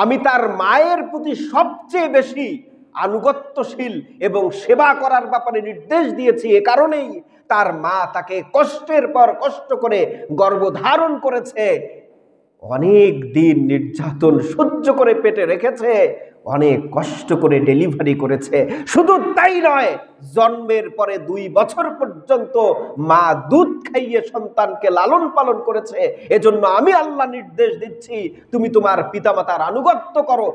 আমি তার মায়ের প্রতি সবচেয়ে বেশি আনুগত্যশীল এবং সেবা করার ব্যাপারে নির্দেশ দিয়েছি। এ কারণেই তার মা তাকে কষ্টের পর কষ্ট করে গর্ভধারণ করেছে, অনেক দিন নির্যাতন সহ্য করে পেটে রেখেছে, অনেক কষ্ট করে ডেলিভারি করেছে। শুধু তাই নয়, জন্মের পরে 2 বছর পর্যন্ত মা দুধ খাইয়ে সন্তানকে লালন পালন করেছে। এজন্য আমি আল্লাহ নির্দেশ দিচ্ছি, তুমি তোমার পিতামাতার আনুগত্য করো,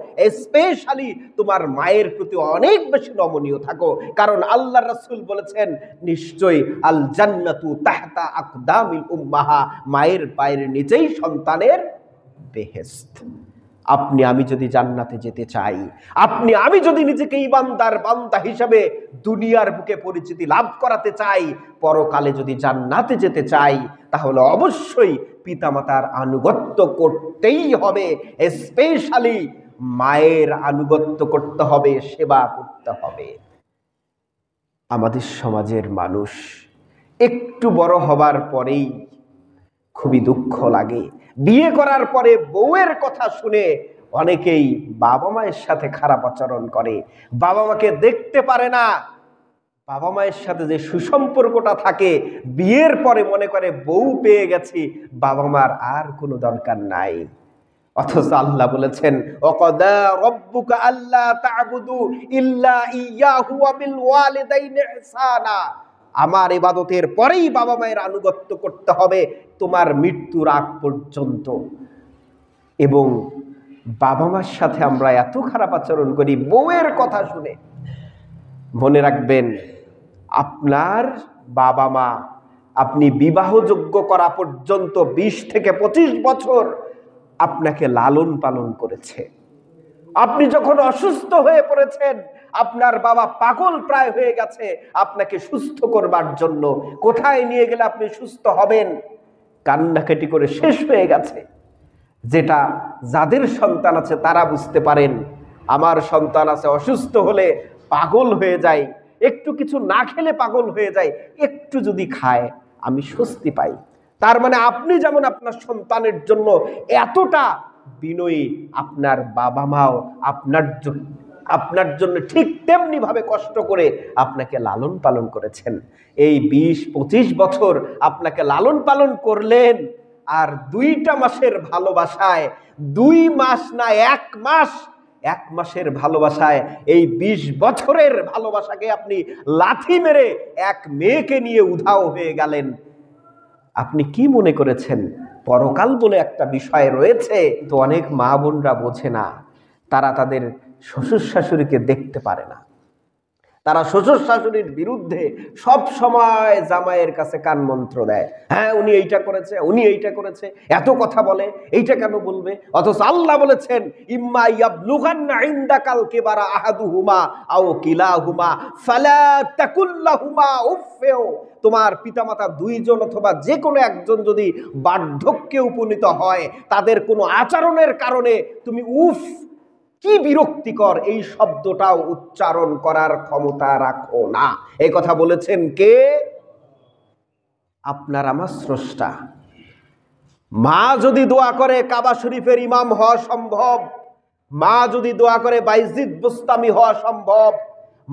স্পেশালি তোমার মায়ের প্রতি অনেক বেশি নমনীয় থাকো। কারণ আল্লাহ রাসূল বলেছেন, নিশ্চয়ই আল জান্নাতু তাহতা আকদামিল উম্মাহা, মায়ের পায়ের নিচেই সন্তানের বেহেশত। আপনি আমি যদি জান্নাতে যেতে চাই, আপনি আমি যদি নিজেকে ইমানদার বান্দা হিসেবে দুনিয়ার বুকে পরিচিতি লাভ করাতে চাই, পরকালে যদি জান্নাতে যেতে চাই, তাহলে অবশ্যই পিতামাতার আনুগত্য করতেই হবে। স্পেশালি মায়ের আনুগত্য করতে হবে, সেবা করতে হবে। আমাদের সমাজের মানুষ একটু বড় হবার পরেই খুবই দুঃখ লাগে, বিয়ে করার পরে বউয়ের কথা শুনে অনেকেই বাবা মায়ের সাথে খারাপ আচরণ করে, বাবা মাকে দেখতে পারে না। বাবা মায়ের সাথে যে সুসম্পর্কটা থাকে, বিয়ের পরে মনে করে বউ পেয়ে গেছি, বাবা মার আর কোনো দরকার নাই। অথচ আল্লাহ বলেছেন, ওয়াকাদা রাব্বুকা আল্লা তা'বুদু ইল্লা ইয়াহু ওয়া বিল ওয়ালিদাইনি ইহসানা। আমার ইবাদতের পরেই বাবা মায়ের আনুগত্য করতে হবে তোমার মৃত্যুর আগ পর্যন্ত। এবং বাবা মার সাথে আমরা এত খারাপ আচরণ করি বউয়ের কথা শুনে। মনে রাখবেন, আপনার বাবা মা আপনি বিবাহযোগ্য করা পর্যন্ত 20 থেকে 25 বছর আপনাকে লালন পালন করেছে। আপনি যখন অসুস্থ হয়ে পড়েছেন, আপনার বাবা পাগল প্রায় হয়ে গেছে আপনাকে সুস্থ করবার জন্য। কোথায় নিয়ে গেলে আপনি সুস্থ হবেন? কান্নাকাটি করে শেষ হয়ে গেছে। যেটা যাদের সন্তান আছে তারা বুঝতে পারেন। আমার সন্তান আছে, অসুস্থ হলে পাগল হয়ে যায়, একটু কিছু না খেলে পাগল হয়ে যায়, একটু যদি খায় আমি স্বস্তি পাই। তার মানে আপনি যেমন আপনার সন্তানের জন্য এতটা বিনয়ী, আপনার বাবা মাও আপনার জন্য ঠিক তেমনি ভাবে কষ্ট করে আপনাকে লালন পালন করেছেন। এই 20-25 বছর আপনাকে লালন পালন করলেন, আর 2টা মাসের ভালোবাসায়, 2 মাস না 1 মাস, 1 মাসের ভালোবাসায় এই 20 বছরের ভালোবাসাকে আপনি লাথি মেরে এক মেয়েকে নিয়ে উধাও হয়ে গেলেন। আপনি কি মনে করেছেন পরকাল বলে একটা বিষয় রয়েছে? তো অনেক মা বোনরা বোঝে না, তারা তাদের শ্বশুর শাশুড়িকে দেখতে পারে না। তারা শ্বশুর শাশুড়ির বিরুদ্ধে সব সময় জামাইয়ের কাছে কান মন্ত্র দেয়, হ্যাঁ উনি এইটা করেছে, উনি এইটা করেছে, এত কথা বলে, এইটা কেন বলবে? অথচ আল্লাহ বলেছেন, ইম্মা ইয়াবলুগান্না ইনদাকাল কিবারা আহাদুহুমা আও কিলাহুমা ফালা তাকুল লাহুমা উফফিও। তোমার পিতামাতা 2 জন অথবা যে কোনো একজন যদি বার্ধক্যে উপনীত হয়, তাদের কোনো আচরণের কারণে তুমি উফ, কি বিরক্তিকর, এই শব্দটাও উচ্চারণ করার ক্ষমতা রাখো না। এই কথা বলেছেন কে? আপনার আমার স্রষ্টা। মা যদি দোয়া করে কাবা শরীফের ইমাম হওয়া সম্ভব, মা যদি দোয়া করে বাইজিদ বুস্তামি হওয়া সম্ভব,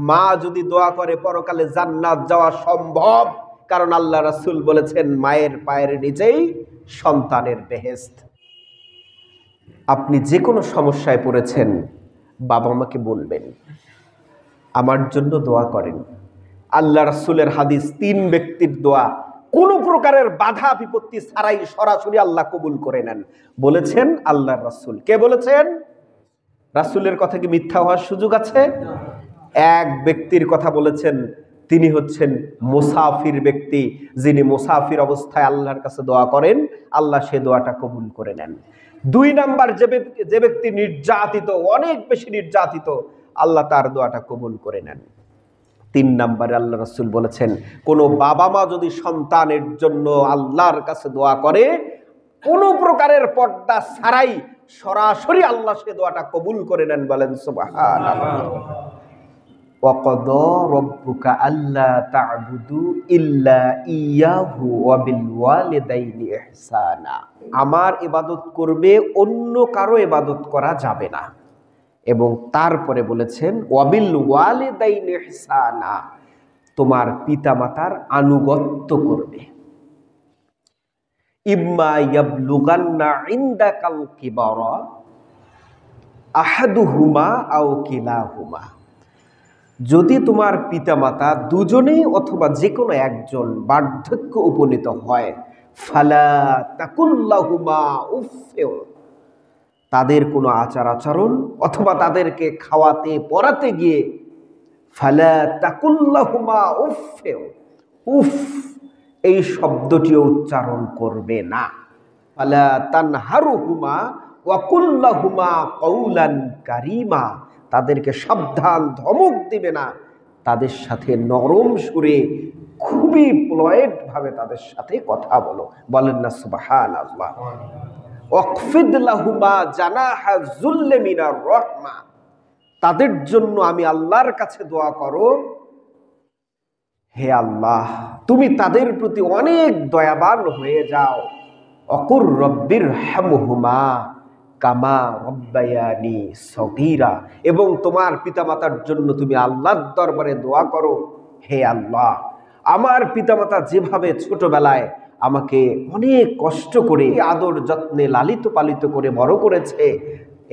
মা যদি দোয়া করে পরকালে জান্নাত যাওয়া সম্ভব। কারণ আল্লাহ রাসূল বলেছেন, মায়ের পায়ের নিচেই সন্তানের বেহেশত। আপনি যে কোনো সমস্যায় পড়েছেন, বাবা মাকে বলবেন আমার জন্য দোয়া করেন। আল্লাহ রাসূলের হাদিস, 3 ব্যক্তির দোয়া কোনো প্রকারের বাধা বিপত্তি ছাড়াই সরাসরি আল্লাহ কবুল করে নেন বলেছেন আল্লাহর রাসূল। কে বলেছেন? রাসূলের কথা কি মিথ্যা হওয়ার সুযোগ আছে? এক ব্যক্তির কথা বলেছেন, তিনি হচ্ছেন মুসাফির ব্যক্তি, যিনি মুসাফির অবস্থায় আল্লাহর কাছে দোয়া করেন, আল্লাহ সে দোয়াটা কবুল করে নেন। 2 নাম্বার যে ব্যক্তি নির্যাতিত, অনেক বেশি নির্যাতিত, আল্লাহ তার দোয়াটা কবুল করে নেন। 3 নাম্বারে আল্লাহ রাসূল বলেছেন, কোনো বাবা মা যদি সন্তানের জন্য আল্লাহর কাছে দোয়া করে, কোনো প্রকারের পর্দা ছাড়াই সরাসরি আল্লাহ সে দোয়াটা কবুল করে নেন। বলেন সুবহানাল্লাহ। ওয়াকাদা রাব্বুকা আল্লা তা'বুদু ইল্লা ইয়াহু ওয়া বিল ওয়ালিদাইনি ইহসানা। আমার ইবাদত করবে, অন্য কারো ইবাদত করা যাবে না। এবং তারপরে বলেছেন ওয়াবিল ওয়ালিদাইনি ইহসানা, তোমার পিতামাতার আনুগত্য করবে। ইম্মা ইয়াবলুগান্না ইনদাকাল কিবারা আহাদুহুমা আও কিলাহুমা, যদি তোমার পিতামাতা দুজনেই অথবা যে কোনো একজন বার্ধক্য উপনীত হয়, ফালা তাকুল্লাহুমা উফফিউ, তাদের কোনো আচার আচরণ অথবা তাদেরকে খাওয়াতে পরাতে গিয়ে ফালা তাকুল্লাহুমা উফফিউ, উফ এই শব্দটিও উচ্চারণ করবে না। ফালা তানহারুহুমা ওয়া কুল্লাহুমা কওলান কারীমা, তাদেরকে সাবধান ধমক দিবে না, তাদের সাথে নরম সুরে খুবই পোলাইট ভাবে তাদের সাথে কথা বলো। বলেন না সুবহানাল্লাহ। ওয়াকফিদ লাহুমা জানাহা যুল্লি মিনার রাহমা, তাদের জন্য আমি আল্লাহর কাছে দোয়া করো, হে আল্লাহ তুমি তাদের প্রতি অনেক দয়াবান হয়ে যাও। অকুর রব্বির হামহুমা কামা রব্বায়ানি সগীরা, এবং তোমার পিতামাতার জন্য তুমি আল্লাহর দরবারে দোয়া করো, হে আল্লাহ আমার পিতামাতা যেভাবে ছোটবেলায় আমাকে অনেক কষ্ট করে আদর যত্নে লালিত পালিত করে বড় করেছে,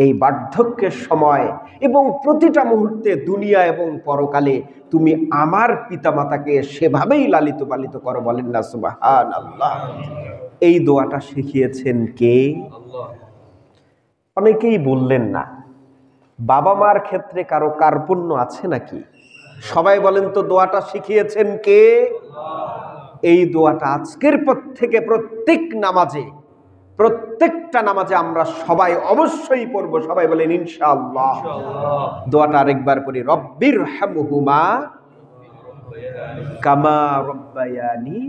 এই বার্ধক্যের সময় এবং প্রতিটা মুহূর্তে দুনিয়া এবং পরকালে তুমি আমার পিতামাতাকে সেভাবেই লালিত পালিত করো। বলেন না সুবহানাল্লাহ। এই দোয়াটা শিখিয়েছেন কে? আল্লাহ। অনেকেই বললেন না। বাবা মার ক্ষেত্রে কারো কার্পণ্য আছে নাকি? সবাই বলেন তো দোয়াটা শিখিয়েছেন কে? এই দোয়াটা আজকের পর থেকে প্রত্যেকটা নামাজে আমরা সবাই অবশ্যই পড়বো। সবাই বলেন ইনশাআল্লাহ। দোয়াটা আরেকবার পড়ি, রব্বির হামহুমা কামা রব্বায়ানি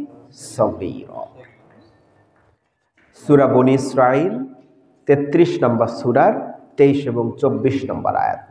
সগীরা। সূরা বনী ইসরাঈল 33 নম্বর সূরার 23 এবং 24 নম্বর আয়াত।